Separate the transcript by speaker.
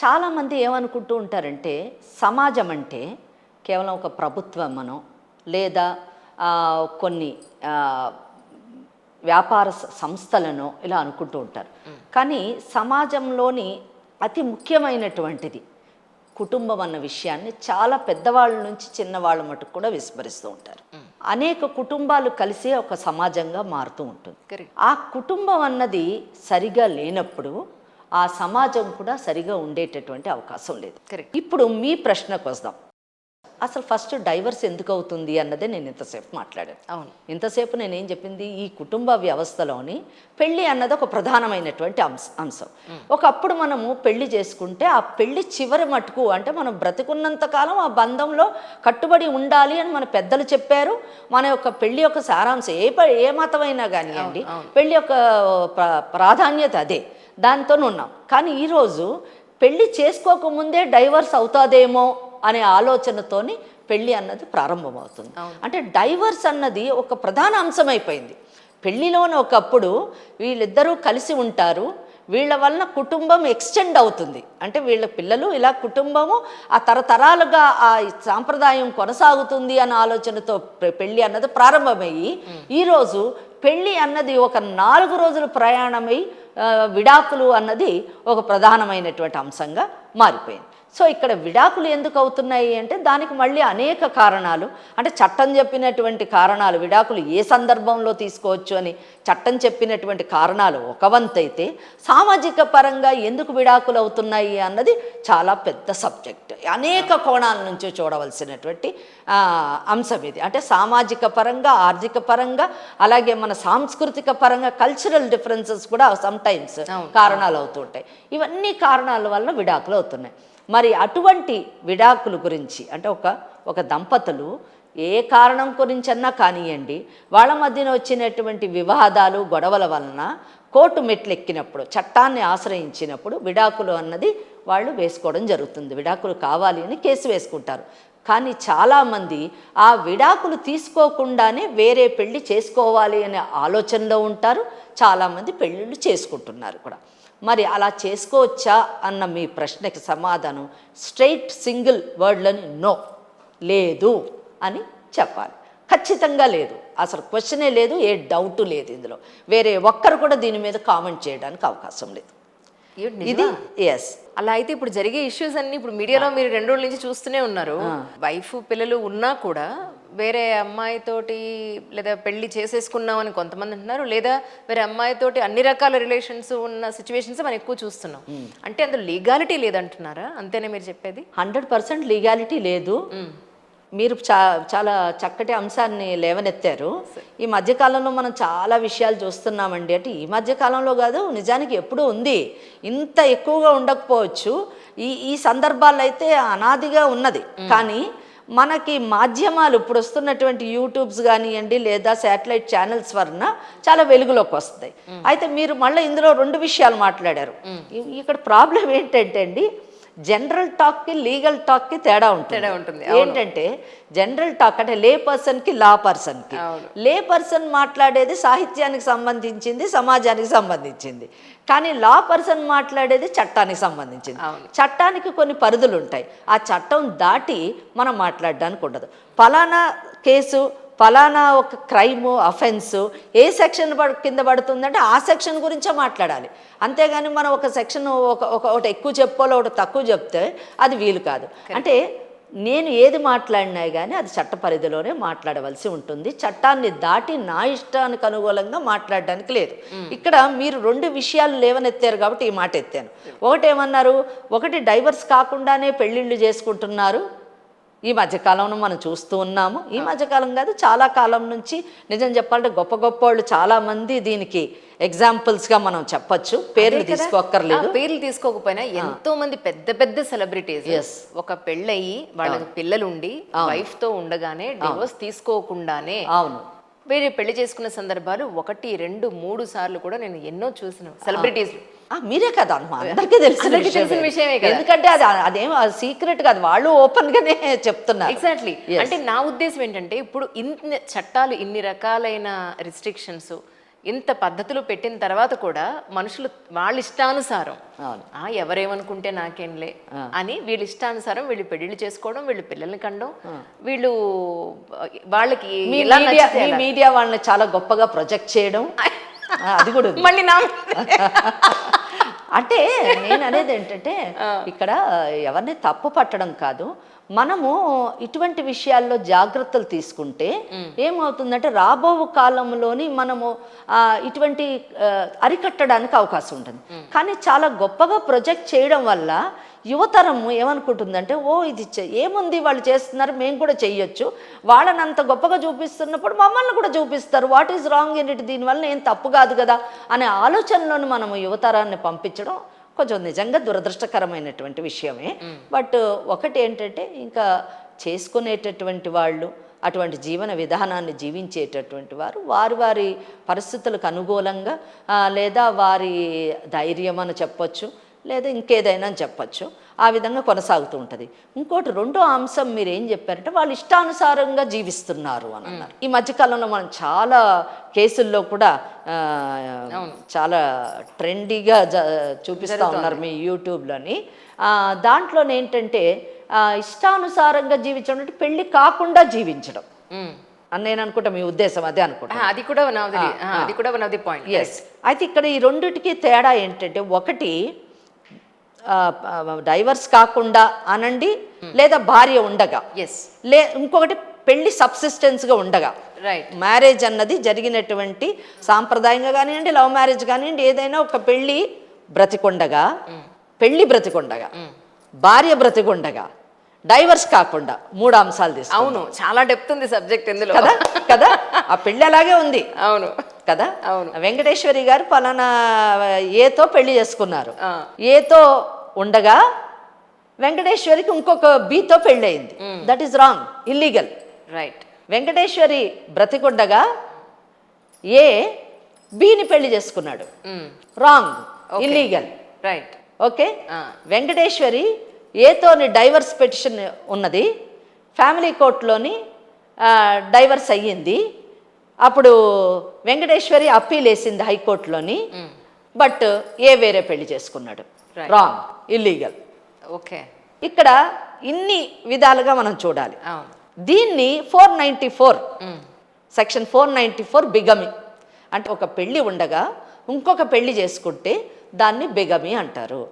Speaker 1: చాలామంది ఏమనుకుంటూ ఉంటారంటే సమాజం అంటే కేవలం ఒక ప్రభుత్వమనో లేదా కొన్ని ఆ, వ్యాపార సంస్థలనో ఇలా అనుకుంటూ ఉంటారు. కానీ సమాజంలోని అతి ముఖ్యమైనటువంటిది కుటుంబం అన్న విషయాన్ని చాలా పెద్దవాళ్ళ నుంచి చిన్నవాళ్ళ మటుకు కూడా విస్మరిస్తూ ఉంటారు. అనేక కుటుంబాలు కలిసి ఒక సమాజంగా మారుతూ ఉంటుంది. ఆ కుటుంబం అన్నది సరిగా లేనప్పుడు ఆ సమాజం కూడా సరిగా ఉండేటటువంటి అవకాశం లేదు. ఇప్పుడు మీ ప్రశ్నకు వద్దాం. అసలు ఫస్ట్ డైవర్స్ ఎందుకు అవుతుంది అన్నదే నేను ఇంతసేపు మాట్లాడాను.
Speaker 2: అవును,
Speaker 1: ఇంతసేపు నేనేం చెప్పింది, ఈ కుటుంబ వ్యవస్థలోని పెళ్ళి అన్నది ఒక ప్రధానమైనటువంటి అంశం. ఒకప్పుడు మనము పెళ్లి చేసుకుంటే ఆ పెళ్లి చివరి మటుకు అంటే మనం బ్రతికున్నంత కాలం ఆ బంధంలో కట్టుబడి ఉండాలి అని మన పెద్దలు చెప్పారు. మన యొక్క పెళ్లి యొక్క సారాంశం ఏ మతమైనా కానివ్వండి, పెళ్లి యొక్క ప్రాధాన్యత అదే, దాంతో ఉన్నాం. కానీ ఈరోజు పెళ్లి చేసుకోకముందే డైవర్స్ అవుతుందేమో అనే ఆలోచనతోని పెళ్ళి అన్నది ప్రారంభమవుతుంది. అంటే డైవర్స్ అన్నది ఒక ప్రధాన అంశం అయిపోయింది. పెళ్ళిలోనే ఒకప్పుడు వీళ్ళిద్దరూ కలిసి ఉంటారు, వీళ్ళ వలన కుటుంబం ఎక్స్టెండ్ అవుతుంది. అంటే వీళ్ళ పిల్లలు ఇలా కుటుంబము ఆ తరతరాలుగా ఆ సాంప్రదాయం కొనసాగుతుంది అన్న ఆలోచనతో పెళ్ళి అన్నది ప్రారంభమయ్యి ఈరోజు పెళ్ళి అన్నది ఒక 4 రోజులు ప్రయాణమై విడాకులు అన్నది ఒక ప్రధానమైనటువంటి అంశంగా మారిపోయింది. సో ఇక్కడ విడాకులు ఎందుకు అవుతున్నాయి అంటే దానికి మళ్ళీ అనేక కారణాలు, అంటే చట్టం చెప్పినటువంటి కారణాలు, విడాకులు ఏ సందర్భంలో తీసుకోవచ్చు అని చట్టం చెప్పినటువంటి కారణాలు ఒక వంతైతే, సామాజిక పరంగా ఎందుకు విడాకులు అవుతున్నాయి అన్నది చాలా పెద్ద సబ్జెక్ట్. అనేక కోణాల నుంచి చూడవలసినటువంటి అంశం ఇది. అంటే సామాజిక పరంగా, ఆర్థిక పరంగా, అలాగే మన సాంస్కృతిక పరంగా కల్చరల్ డిఫరెన్సెస్ కూడా సమ్టైమ్స్ కారణాలు అవుతుంటాయి. ఇవన్నీ కారణాల వల్ల విడాకులు అవుతున్నాయి. మరి అటువంటి విడాకుల గురించి అంటే ఒక దంపతులు ఏ కారణం గురించన్నా కానివ్వండి, వాళ్ళ మధ్యన వచ్చినటువంటి వివాదాలు, గొడవల వలన కోర్టు మెట్లు ఎక్కినప్పుడు, చట్టాన్ని ఆశ్రయించినప్పుడు విడాకులు అన్నది వాళ్ళు వేసుకోవడం జరుగుతుంది. విడాకులు కావాలి అని కేసు వేసుకుంటారు. కానీ చాలామంది ఆ విడాకులు తీసుకోకుండానే వేరే పెళ్లి చేసుకోవాలి అనే ఆలోచనలో ఉంటారు. చాలామంది పెళ్ళిళ్ళు చేసుకుంటున్నారు కూడా. మరి అలా చేసుకోవచ్చా అన్న మీ ప్రశ్నకి సమాధానం స్ట్రైట్ సింగిల్ వర్డ్లని నో, లేదు అని చెప్పాలి. ఖచ్చితంగా లేదు, అసలు క్వశ్చనే లేదు, ఏ డౌటు లేదు. ఇందులో వేరే ఒక్కరు కూడా దీని మీద కామెంట్ చేయడానికి అవకాశం లేదు. ఇది ఎస్.
Speaker 2: అలా అయితే ఇప్పుడు జరిగే ఇష్యూస్ అన్ని ఇప్పుడు మీడియాలో మీరు 2 రోజుల నుంచి చూస్తూనే ఉన్నారు. వైఫ్ పిల్లలు ఉన్నా కూడా వేరే అమ్మాయితోటి లేదా పెళ్లి చేసేసుకున్నామని కొంతమంది అంటున్నారు, లేదా వేరే అమ్మాయితోటి అన్ని రకాల రిలేషన్స్ ఉన్న సిచ్యువేషన్స్ మనం ఎక్కువ చూస్తున్నాం. అంటే అందులో లీగాలిటీ లేదంటున్నారా? అంతేనే మీరు చెప్పేది?
Speaker 1: 100% లీగాలిటీ లేదు. మీరు చాలా చక్కటి అంశాన్ని లేవనెత్తారు. ఈ మధ్యకాలంలో మనం చాలా విషయాలు చూస్తున్నామండి. అంటే ఈ మధ్యకాలంలో కాదు, నిజానికి ఎప్పుడూ ఉంది, ఇంత ఎక్కువగా ఉండకపోవచ్చు. ఈ సందర్భాల్లో అయితే అనాదిగా ఉన్నది. కానీ మనకి మాధ్యమాలు ఇప్పుడు వస్తున్నటువంటి యూట్యూబ్స్ కానివ్వండి లేదా శాటిలైట్ ఛానల్స్ వలన చాలా వెలుగులోకి వస్తాయి. అయితే మీరు మళ్ళీ ఇందులో 2 విషయాలు మాట్లాడారు. ఇక్కడ ప్రాబ్లం ఏంటంటే అండి, జనరల్ టాక్కి లీగల్ టాక్కి తేడా ఉంటుంది. ఏంటంటే జనరల్ టాక్ అంటే లే పర్సన్కి లా పర్సన్కి, లే పర్సన్ మాట్లాడేది సాహిత్యానికి సంబంధించింది, సమాజానికి సంబంధించింది. కానీ లా పర్సన్ మాట్లాడేది చట్టానికి సంబంధించింది. చట్టానికి కొన్ని పరిధులు ఉంటాయి, ఆ చట్టం దాటి మనం మాట్లాడడానికి ఉండదు. ఫలానా కేసు, ఫలానా ఒక క్రైము, అఫెన్సు ఏ సెక్షన్ కింద పడుతుందంటే ఆ సెక్షన్ గురించే మాట్లాడాలి. అంతేగాని మనం ఒక సెక్షన్ ఒకటి ఎక్కువ చెప్పుకోవాలి, ఒకటి తక్కువ చెప్తే అది వీలు కాదు. అంటే నేను ఏది మాట్లాడినా కానీ అది చట్ట పరిధిలోనే మాట్లాడవలసి ఉంటుంది. చట్టాన్ని దాటి నా ఇష్టానికి అనుకూలంగా మాట్లాడడానికి లేదు. ఇక్కడ మీరు 2 విషయాలు లేవనెత్తారు కాబట్టి ఈ మాట ఎత్తాను. ఒకటేమన్నారు, ఒకటి డైవర్స్ కాకుండానే పెళ్ళిళ్ళు చేసుకుంటున్నారు, ఈ మధ్యకాలంలో మనం చూస్తూ ఉన్నాము. ఈ మధ్యకాలం కాదు, చాలా కాలం నుంచి నిజం చెప్పాలంటే గొప్ప గొప్ప వాళ్ళు చాలామంది దీనికి ఎగ్జాంపుల్స్గా మనం చెప్పచ్చు. పేర్లు తీసుకోక్కర్లేదు.
Speaker 2: పేర్లు తీసుకోకపోయినా ఎంతో మంది పెద్ద పెద్ద సెలబ్రిటీస్ ఒక పెళ్ళయి వాళ్ళకి పిల్లలు ఉండి వైఫ్ తో ఉండగానే డివోర్స్ తీసుకోకుండానే
Speaker 1: అవును
Speaker 2: వేరే పెళ్లి చేసుకున్న సందర్భాలు 1, 2, 3 సార్లు కూడా నేను ఎన్నో చూసిన సెలబ్రిటీస్.
Speaker 1: మీరే కదా అందరికీ తెలిసిన
Speaker 2: విషయమే కదా,
Speaker 1: ఎందుకంటే అదేం సీక్రెట్ కాదు, వాళ్ళు ఓపెన్ గానే చెప్తున్నారు.
Speaker 2: ఎగ్జాక్ట్లీ. అంటే నా ఉద్దేశం ఏంటంటే ఇప్పుడు ఇన్ని చట్టాలు, ఇన్ని రకాలైన రిస్ట్రిక్షన్స్, ఇంత పద్ధతులు పెట్టిన తర్వాత కూడా మనుషులు వాళ్ళ ఇష్టానుసారం
Speaker 1: అవును.
Speaker 2: ఎవరేమనుకుంటే నాకేంలే అని వీళ్ళ ఇష్టానుసారం వీళ్ళు పెళ్లిళ్ళు చేసుకోవడం, వీళ్ళు పిల్లల్ని కండం, వీళ్ళు వాళ్ళకి ఎలా నచ్చితే అలా.
Speaker 1: మీడియా వాళ్ళని చాలా గొప్పగా ప్రొజెక్ట్ చేయడం అది కూడా ఉంది.
Speaker 2: మళ్ళీ నా
Speaker 1: అంటే నేను అనేది ఏంటంటే ఇక్కడ ఎవరిని తప్పు పట్టడం కాదు, మనము ఇటువంటి విషయాల్లో జాగ్రత్తలు తీసుకుంటే ఏమవుతుందంటే రాబో కాలంలోని మనము ఇటువంటి అరికట్టడానికి అవకాశం ఉంటుంది. కానీ చాలా గొప్పగా ప్రొజెక్ట్ చేయడం వల్ల యువతరం ఏమనుకుంటుందంటే ఇది ఏముంది వాళ్ళు చేస్తున్నారు, మేము కూడా చెయ్యొచ్చు, వాళ్ళని అంత గొప్పగా చూపిస్తున్నప్పుడు మమ్మల్ని కూడా చూపిస్తారు, what is wrong in it, దీనివల్ల ఏం తప్పు కాదు కదా అనే ఆలోచనలోని మనము యువతరాన్ని పంపించడం కొంచెం నిజంగా దురదృష్టకరమైనటువంటి విషయమే. బట్ ఒకటి ఏంటంటే ఇంకా చేసుకునేటటువంటి వాళ్ళు, అటువంటి జీవన విధానాన్ని జీవించేటటువంటి వారు వారి వారి పరిస్థితులకు అనుకూలంగా లేదా వారి ధైర్యం అని చెప్పొచ్చు, లేదా ఇంకేదైనా అని చెప్పచ్చు, ఆ విధంగా కొనసాగుతూ ఉంటుంది. ఇంకోటి రెండో అంశం మీరు ఏం చెప్పారంటే వాళ్ళు ఇష్టానుసారంగా జీవిస్తున్నారు అని అన్నారు. ఈ మధ్యకాలంలో మనం చాలా కేసుల్లో కూడా చాలా ట్రెండీగా చూపిస్తూ ఉన్నారు మీ యూట్యూబ్లోని. దాంట్లోనే ఏంటంటే ఇష్టానుసారంగా జీవించడం అంటే పెళ్ళి కాకుండా జీవించడం అని నేను అనుకుంటా. మీ ఉద్దేశం అదే అనుకుంటా.
Speaker 2: అది కూడా one of the point.
Speaker 1: Yes. అయితే ఇక్కడ ఈ రెండిటికి తేడా ఏంటంటే ఒకటి డైవర్స్ కాకుండా అనండి, లేదా భార్య ఉండగా, ఇంకొకటి పెళ్లి సబ్సిస్టెన్స్గా ఉండగా.
Speaker 2: రైట్.
Speaker 1: మ్యారేజ్ అన్నది జరిగినటువంటి సాంప్రదాయంగా కానివ్వండి, లవ్ మ్యారేజ్ కానివ్వండి, ఏదైనా ఒక పెళ్లి బ్రతికొండగా, భార్య బ్రతికొండగా, డైవర్స్ కాకుండా 3 అంశాలు తీసుకు.
Speaker 2: అవును, చాలా డెప్త్ ఉంది సబ్జెక్ట్ ఇందులో
Speaker 1: కదా. ఆ పెళ్లి అలాగే ఉంది.
Speaker 2: అవును
Speaker 1: కదా.
Speaker 2: అవును.
Speaker 1: వెంకటేశ్వరి గారు పలానా ఏతో పెళ్లి చేసుకున్నారు, ఏతో ఉండగా వెంకటేశ్వరికి ఇంకొక బీతో పెళ్ళి అయింది. That is wrong, illegal.
Speaker 2: Right.
Speaker 1: Venkateswari బ్రతికొండగా ఏ బీని పెళ్లి చేసుకున్నాడు, wrong, illegal.
Speaker 2: Right.
Speaker 1: Okay. Venkateswari ఏతోని డైవర్స్ పిటిషన్ ఉన్నది, ఫ్యామిలీ కోర్టులోని డైవర్స్ అయ్యింది. అప్పుడు వెంకటేశ్వరి అప్పీల్ వేసింది హైకోర్టులోని, బట్ ఏ వేరే పెళ్లి చేసుకున్నాడు, రాంగ్, ఇల్లీగల్.
Speaker 2: ఓకే.
Speaker 1: ఇక్కడ ఇన్ని విధాలుగా మనం చూడాలి.
Speaker 2: అవును.
Speaker 1: దీన్ని 494 సెక్షన్ 494 బిగమి అంటే ఒక పెళ్లి ఉండగా ఇంకొక పెళ్లి చేసుకుంటే దాన్ని బిగమి అంటారు.